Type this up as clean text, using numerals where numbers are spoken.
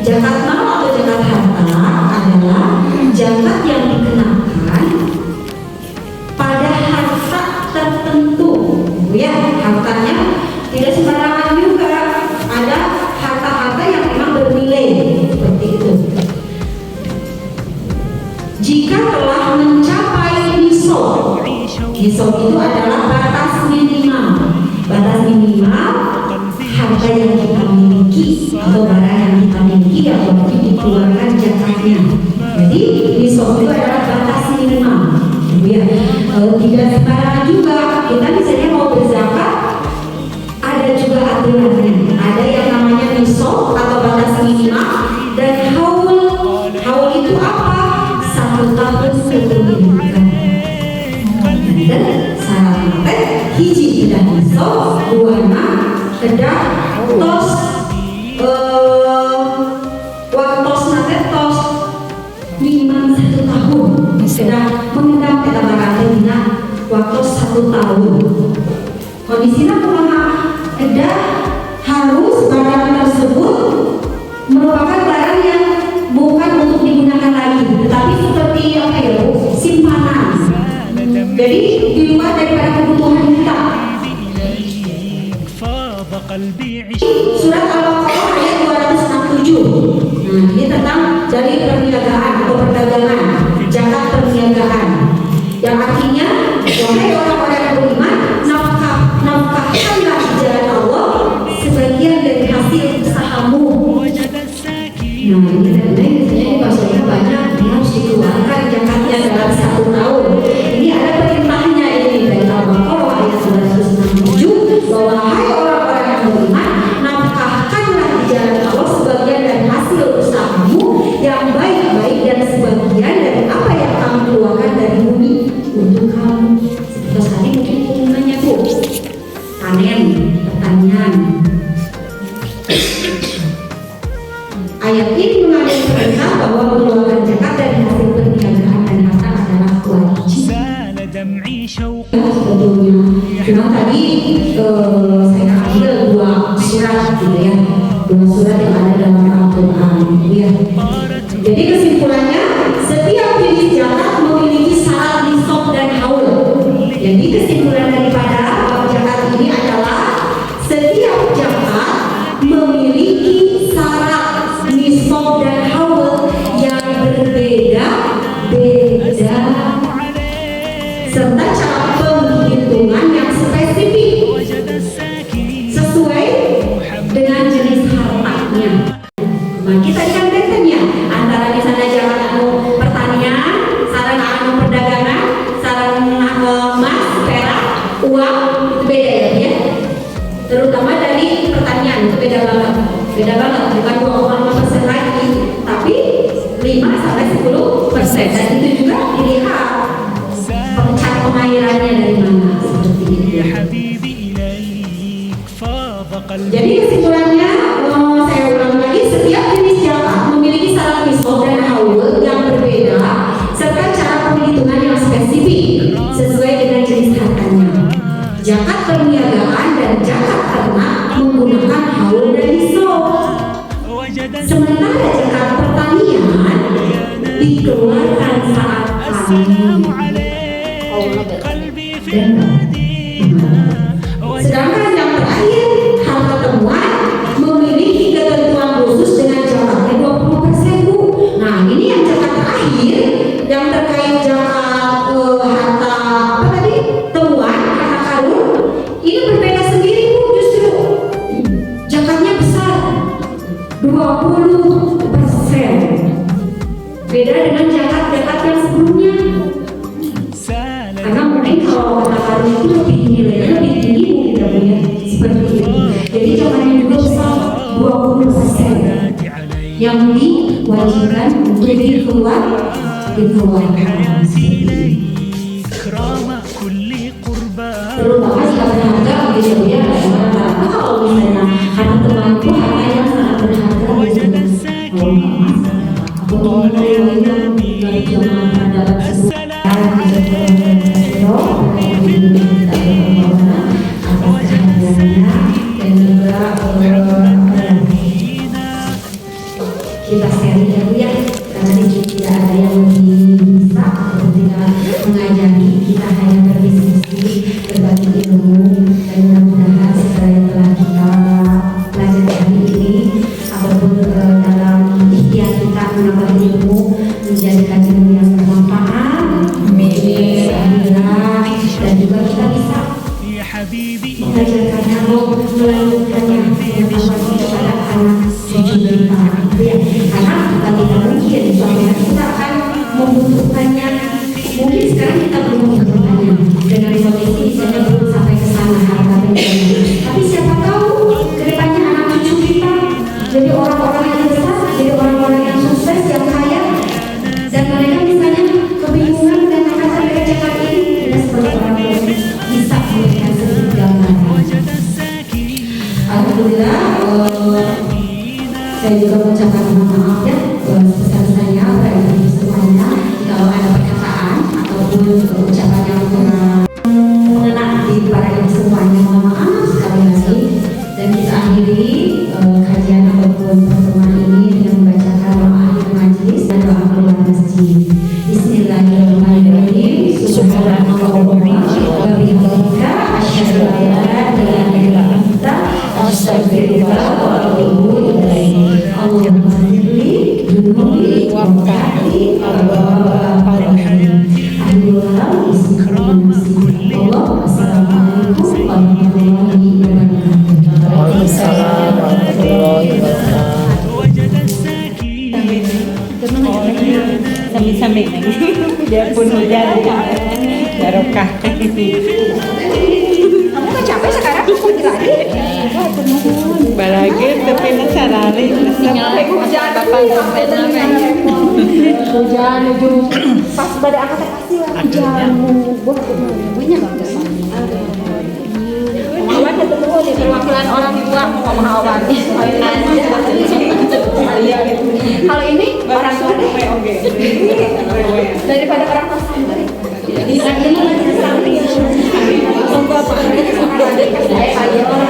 Zakat mal atau zakat harta adalah zakat yang dikenakan pada harta tertentu, ya. Hartanya tidak sembarangan juga, ada harta-harta yang memang bernilai seperti itu. Jika telah mencapai nisab, nisab itu adalah batas minimal harta yang kita miliki atau barang yang kita miliki yang wajib dikeluarkan zakatnya. Jadi nisab itu adalah batas minimal, ya. Tidak sembarangan juga. Kita misalnya mau berzakat, ada juga aturannya. Ada yang namanya nisab atau batas minimal dan haul. Haul itu apa? 1 tahun kependudukan. Dan syaratnya hiji kedah nisab, 2 kedah tos waktos nate tos minimum 1 tahun. Kedah mengendam kita barangnya dina waktos 1 tahun. Kondisinya kumaha? Kedah harus barang tersebut merupakan barang yang bukan untuk digunakan lagi, tetapi seperti apa ya, simpanan. Jadi di luar daripada kebutuhan kita. Surat Al-Baqarah ayat 267. Nah, ini tentang dari perniagaan atau perdagangan, zakat perniagaan. Yang artinya, wahai orang-orang yang beriman, nafkahkanlah di jalan Allah sebagian dari hasil usahamu. Nah, ini misalnya maksudnya banyak, dia harus dikeluarkan zakatnya dalam 1 tahun. Ini ada perintahnya ini dari Al-Baqarah ayat 267, bahwa hai orang-orang yang beriman, nafkahkanlah di jalan Allah sebagian dari hasil usahamu yang baik-baik dan sebagian dari apa yang kamu keluarkan dari bumi untuk kamu. Terus tadi mungkin penggunanya tuh panen, pertanian. Ayat ini mengandung perintah bahwa mengeluarkan zakat dari hasil perniagaan dan harta adalah kewajiban. Sebetulnya, cuma tadi saya ambil 2 surat gitu ya, 2 surat yang ada dalam Al-Quran. Ya. Jadi kesimpulannya, setiap jenis zakat memiliki syarat nisab dan haul. Jadi kesimpulan daripada zakat ini adalah setiap zakat memiliki syarat nisab dan haul yang berbeda-beda serta cara penghitungan yang spesifik sesuai dengan jenis hartanya. Nah, kita kan bedanya antara misalnya zakat anu pertanian, sarana anu perdagangan, sarana emas, perak, uang, itu beda ya. Terutama dari pertanian itu beda banget, bukan 2,5% lagi, tapi 5-10%. Dan itu juga dilihat pengairannya dari mana, seperti itu. Jadi kesimpulannya, saya ulang lagi, setiap jenis zakat memiliki syarat nisab dan haul yang berbeda serta cara penghitungan yang spesifik sesuai dengan jenis hartanya. Zakat perniagaan dan zakat ternak menggunakan haul dan nisab. Sementara zakat pertanian dikeluarkan saat panen. Sedangkan yang terakhir, harta temuan memiliki ketentuan khusus dengan zakatnya 20%, Bu. Nah, ini yang zakat terakhir yang terkait zakat harta apa tadi? Temuan, harta karun. Ini berbeda sendiri, Bu, justru. Zakatnya besar. 20%. Beda dengan zakat-zakat yang sebelumnya. Karena mungkin kalau harta karun itu lebih nilainya lebih tinggi mungkin ya, seperti itu. Jadi zakat juga besar 20% yang diwajibkan untuk dikeluarkan. Terutama jika berharga gitu ya, karena kalau misalnya harta teman itu harta yang sangat berharga gitu. Kalau itu dari zaman peradaban kita sharing ya Bu ya, karena di sini tidak ada yang lebih bisa atau tidak mengajari, kita hanya berdiskusi, berbagi ilmu, dan mudah-mudahan segala yang telah kita pelajari hari ini ataupun dalam ikhtiar kita menambah ilmu menjadikan ilmu yang bermanfaat. Amin. Dan juga kita bisa mengajarkannya, melanjutkannya kepada anak cucu kita. Karena kita tidak mungkin suatu hari kita akan membutuhkannya. Mungkin sekarang kita belum membutuhkannya dengan kondisi misalnya belum sampai ke sana harta benda. Tapi siapa tahu kedepannya anak cucu kita jadi orang-orang yang besar, jadi orang-orang yang sukses, yang kaya, dan mereka misalnya kebingungan dan akan kerjakan ini tidak seperti orang tua bisa memberikan sedikit gambaran. Alhamdulillah, saya juga mengucapkan mohon maaf ya sebesar-besarnya pada ibu semuanya kalau ada perkataan ataupun ucapan yang mengena di para ibu semuanya, mohon maaf sekali lagi. Dan kita akhiri kajian ataupun pertemuan ini dengan membacakan doa akhir majelis dan doa keluar masjid. Bismillahirrahmanirrahim. Subhanallahumma wa bihamdika asyhadu an la ilaha illa anta astaghfiruka wa atubu ilaik. Allahumma ghfirli dunubi wa ta'ali al-rahim. Alhamdulillah, bismillah. Assalamualaikum warahmatullahi wabarakatuh. Waalaikumsalam warahmatullahi wabarakatuh. Sambil-sambil biar pun hujan barokah. Kamu nggak capek sekarang? Lagi? Balagi tapi nasarali Sampai hujan. Hujan ujung pas pada angkat pasti hujan. Banyak banget. Awan ketemu di perwakilan orang tua ngomong awan. Kalau ini orang tua daripada orang tua santri. Ini lagi sampai. Tunggu apa? Ayo orang